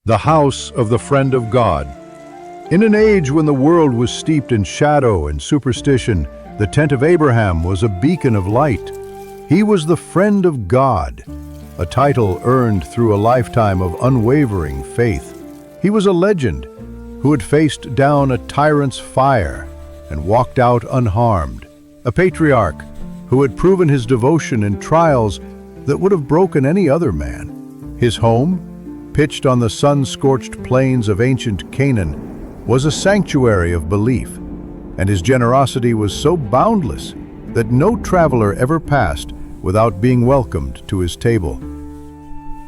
the house of the friend of God. In an age when the world was steeped in shadow and superstition, the tent of Abraham was a beacon of light. He was the friend of God, a title earned through a lifetime of unwavering faith. He was a legend who had faced down a tyrant's fire and walked out unharmed, a patriarch who had proven his devotion in trials that would have broken any other man. His home, pitched on the sun-scorched plains of ancient Canaan, was a sanctuary of belief, and his generosity was so boundless that no traveler ever passed without being welcomed to his table.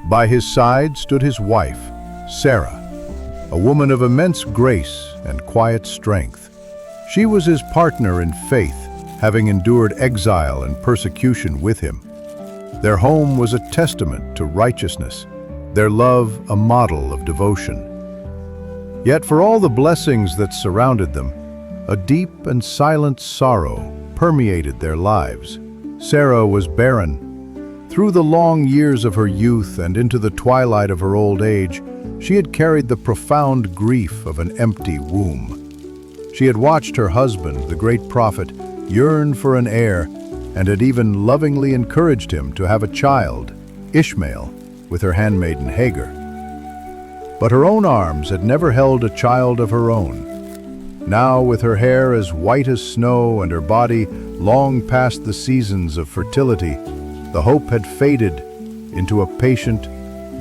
By his side stood his wife, Sarah, a woman of immense grace and quiet strength. She was his partner in faith, having endured exile and persecution with him. Their home was a testament to righteousness, their love a model of devotion. Yet for all the blessings that surrounded them, a deep and silent sorrow permeated their lives. Sarah was barren. Through the long years of her youth and into the twilight of her old age, she had carried the profound grief of an empty womb. She had watched her husband, the great prophet, yearn for an heir, and had even lovingly encouraged him to have a child, Ishmael, with her handmaiden Hagar. But her own arms had never held a child of her own. Now, with her hair as white as snow and her body long past the seasons of fertility, the hope had faded into a patient,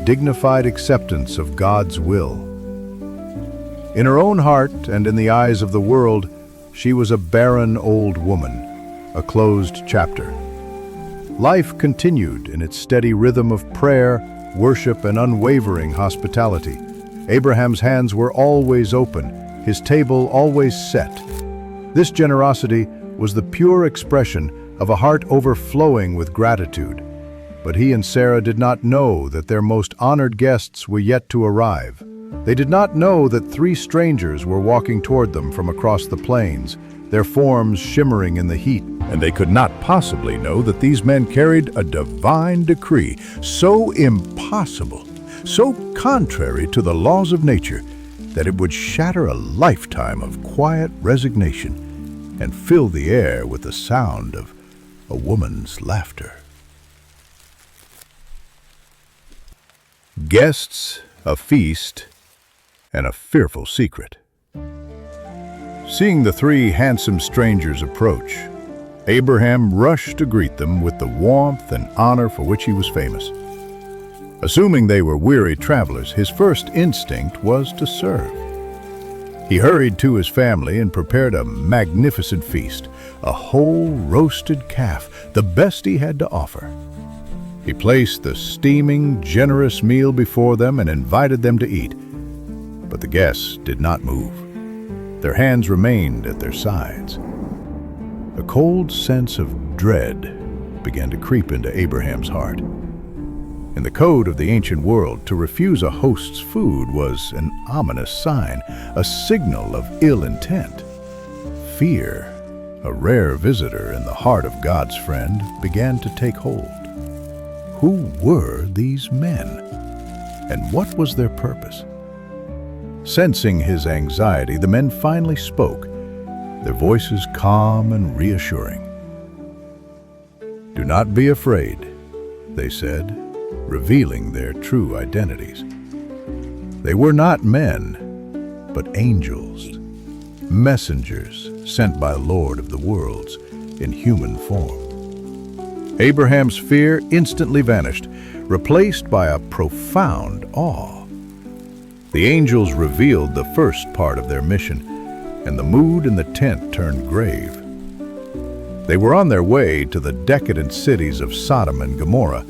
dignified acceptance of God's will. In her own heart and in the eyes of the world, she was a barren old woman, a closed chapter. Life continued in its steady rhythm of prayer, worship, and unwavering hospitality. Abraham's hands were always open, his table always set. This generosity was the pure expression of a heart overflowing with gratitude. But he and Sarah did not know that their most honored guests were yet to arrive. They did not know that three strangers were walking toward them from across the plains, their forms shimmering in the heat. And they could not possibly know that these men carried a divine decree so impossible, so contrary to the laws of nature, that it would shatter a lifetime of quiet resignation and fill the air with the sound of a woman's laughter. Guests, a feast, and a fearful secret. Seeing the three handsome strangers approach, Abraham rushed to greet them with the warmth and honor for which he was famous. Assuming they were weary travelers, his first instinct was to serve. He hurried to his family and prepared a magnificent feast, a whole roasted calf, the best he had to offer. He placed the steaming, generous meal before them and invited them to eat. But the guests did not move. Their hands remained at their sides. A cold sense of dread began to creep into Abraham's heart. In the code of the ancient world, to refuse a host's food was an ominous sign, a signal of ill intent. Fear, a rare visitor in the heart of God's friend, began to take hold. Who were these men? And what was their purpose? Sensing his anxiety, the men finally spoke, their voices calm and reassuring. "Do not be afraid," they said, revealing their true identities. They were not men, but angels, messengers sent by Lord of the worlds in human form. Abraham's fear instantly vanished, replaced by a profound awe. The angels revealed the first part of their mission, and the mood in the tent turned grave. They were on their way to the decadent cities of Sodom and Gomorrah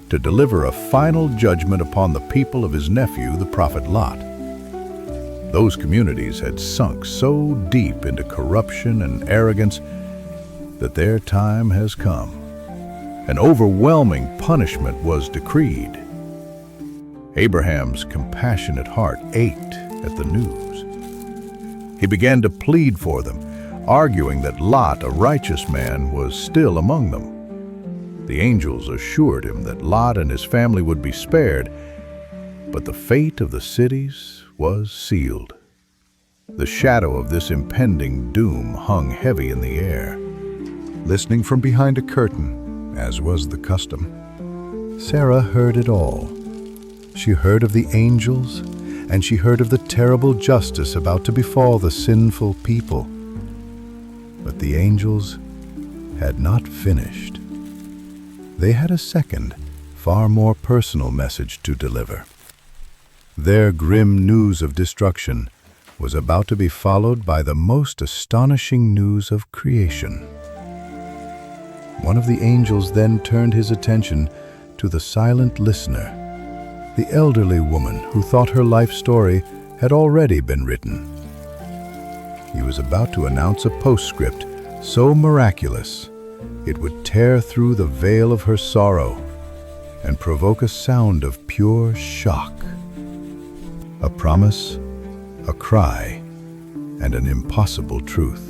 to deliver a final judgment upon the people of his nephew, the prophet Lot. Those communities had sunk so deep into corruption and arrogance that their time has come. An overwhelming punishment was decreed. Abraham's compassionate heart ached at the news. He began to plead for them, arguing that Lot, a righteous man, was still among them. The angels assured him that Lot and his family would be spared, but the fate of the cities was sealed. The shadow of this impending doom hung heavy in the air. Listening from behind a curtain, as was the custom, Sarah heard it all. She heard of the angels, and she heard of the terrible justice about to befall the sinful people. But the angels had not finished. They had a second, far more personal message to deliver. Their grim news of destruction was about to be followed by the most astonishing news of creation. One of the angels then turned his attention to the silent listener, the elderly woman who thought her life story had already been written. He was about to announce a postscript so miraculous it would tear through the veil of her sorrow and provoke a sound of pure shock. A promise, a cry, and an impossible truth.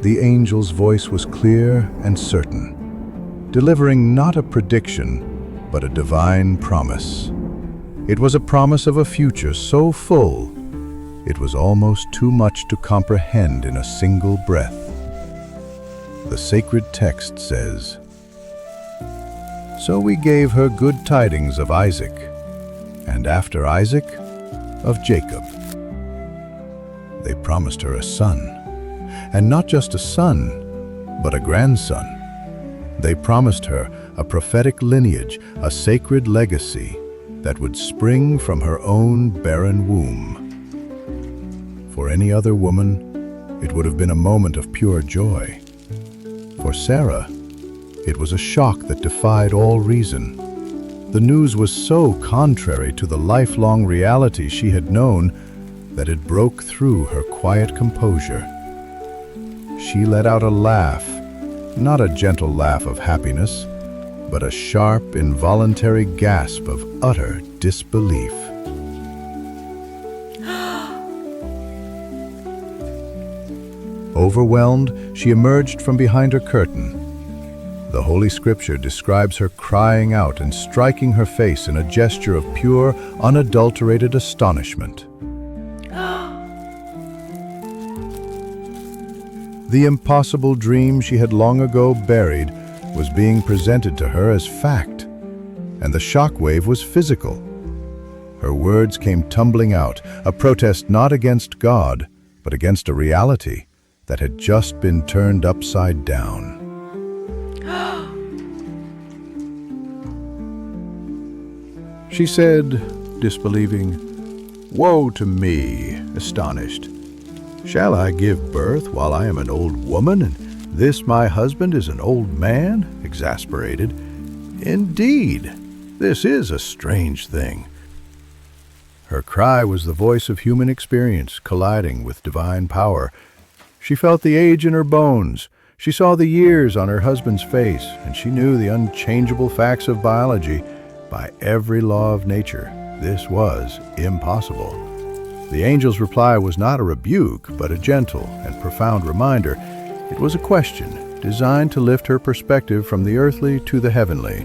The angel's voice was clear and certain, delivering not a prediction, but a divine promise. It was a promise of a future so full, it was almost too much to comprehend in a single breath. The sacred text says, "So we gave her good tidings of Isaac, and after Isaac, of Jacob." They promised her a son, and not just a son, but a grandson. They promised her a prophetic lineage, a sacred legacy that would spring from her own barren womb. For any other woman, it would have been a moment of pure joy. For Sarah, it was a shock that defied all reason. The news was so contrary to the lifelong reality she had known that it broke through her quiet composure. She let out a laugh, not a gentle laugh of happiness, but a sharp, involuntary gasp of utter disbelief. Overwhelmed, she emerged from behind her curtain. The Holy Scripture describes her crying out and striking her face in a gesture of pure, unadulterated astonishment. The impossible dream she had long ago buried was being presented to her as fact, and the shockwave was physical. Her words came tumbling out, a protest not against God, but against a reality that had just been turned upside down. She said, disbelieving, "Woe to me," astonished. "Shall I give birth while I am an old woman, and this my husband is an old man?" Exasperated. "Indeed, this is a strange thing." Her cry was the voice of human experience colliding with divine power. She felt the age in her bones. She saw the years on her husband's face, and she knew the unchangeable facts of biology. By every law of nature, this was impossible. The angel's reply was not a rebuke, but a gentle and profound reminder. It was a question designed to lift her perspective from the earthly to the heavenly.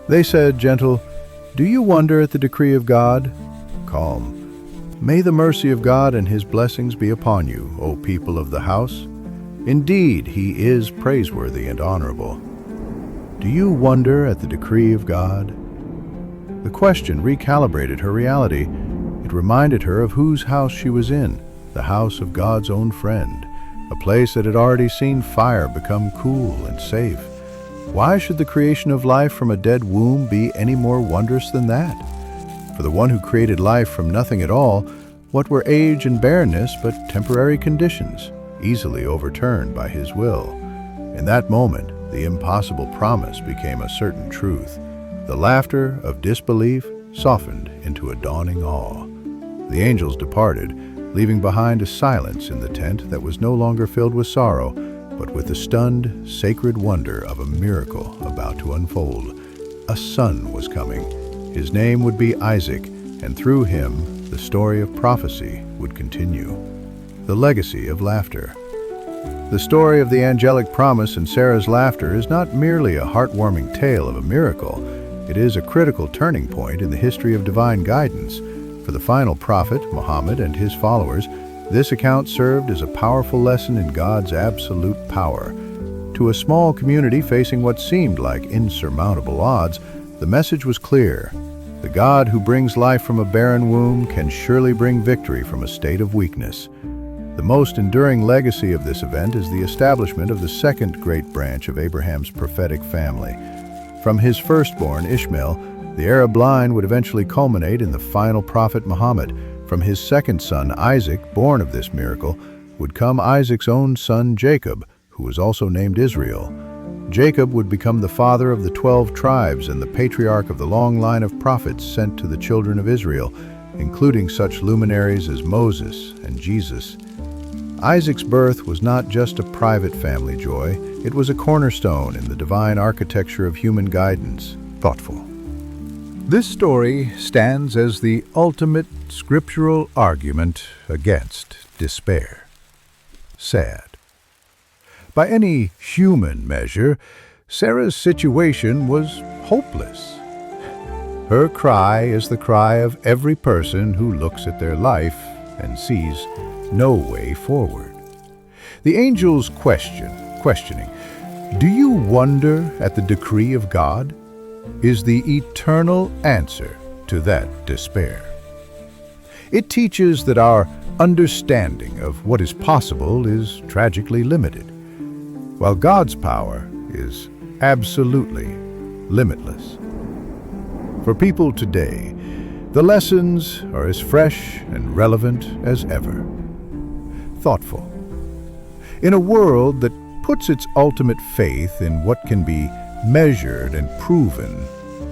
They said, gentle, "Do you wonder at the decree of God?" Calm, "May the mercy of God and His blessings be upon you, O people of the house. Indeed, He is praiseworthy and honorable. Do you wonder at the decree of God?" The question recalibrated her reality. It reminded her of whose house she was in, the house of God's own friend, a place that had already seen fire become cool and safe. Why should the creation of life from a dead womb be any more wondrous than that? For the one who created life from nothing at all, what were age and barrenness but temporary conditions, easily overturned by His will? In that moment, the impossible promise became a certain truth. The laughter of disbelief softened into a dawning awe. The angels departed, leaving behind a silence in the tent that was no longer filled with sorrow, but with the stunned, sacred wonder of a miracle about to unfold. A son was coming. His name would be Isaac, and through him, the story of prophecy would continue. The legacy of laughter. The story of the angelic promise and Sarah's laughter is not merely a heartwarming tale of a miracle. It is a critical turning point in the history of divine guidance. For the final prophet, Muhammad, and his followers, this account served as a powerful lesson in God's absolute power. To a small community facing what seemed like insurmountable odds, the message was clear. The God who brings life from a barren womb can surely bring victory from a state of weakness. The most enduring legacy of this event is the establishment of the second great branch of Abraham's prophetic family. From his firstborn, Ishmael, the Arab line would eventually culminate in the final prophet Muhammad. From his second son, Isaac, born of this miracle, would come Isaac's own son, Jacob, who was also named Israel. Jacob would become the father of the 12 tribes and the patriarch of the long line of prophets sent to the children of Israel, including such luminaries as Moses and Jesus. Isaac's birth was not just a private family joy, it was a cornerstone in the divine architecture of human guidance. Thoughtful. This story stands as the ultimate scriptural argument against despair. Sad. By any human measure, Sarah's situation was hopeless. Her cry is the cry of every person who looks at their life and sees no way forward. The angel's questioning, "Do you wonder at the decree of God?" is the eternal answer to that despair. It teaches that our understanding of what is possible is tragically limited, while God's power is absolutely limitless. For people today, the lessons are as fresh and relevant as ever. Thoughtful. In a world that puts its ultimate faith in what can be measured and proven,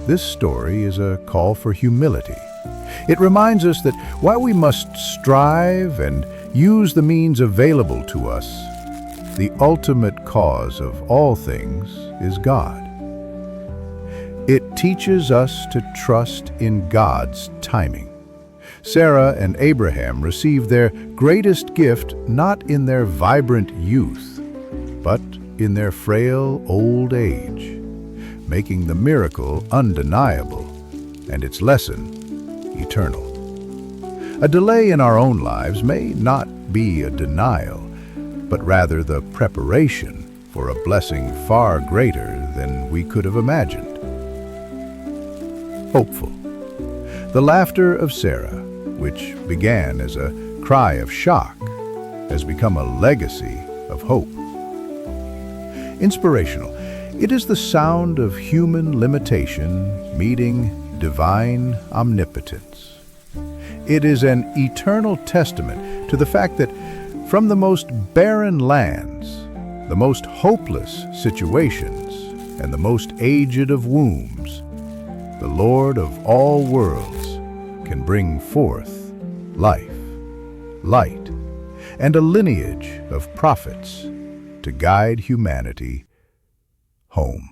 this story is a call for humility. It reminds us that while we must strive and use the means available to us, the ultimate cause of all things is God. It teaches us to trust in God's timing. Sarah and Abraham received their greatest gift not in their vibrant youth, but in their frail old age, making the miracle undeniable and its lesson eternal. A delay in our own lives may not be a denial, but rather the preparation for a blessing far greater than we could have imagined. Hopeful. The laughter of Sarah, which began as a cry of shock, has become a legacy of hope. Inspirational. It is the sound of human limitation meeting divine omnipotence. It is an eternal testament to the fact that from the most barren lands, the most hopeless situations, and the most aged of wombs, the Lord of all worlds can bring forth life, light, and a lineage of prophets to guide humanity home.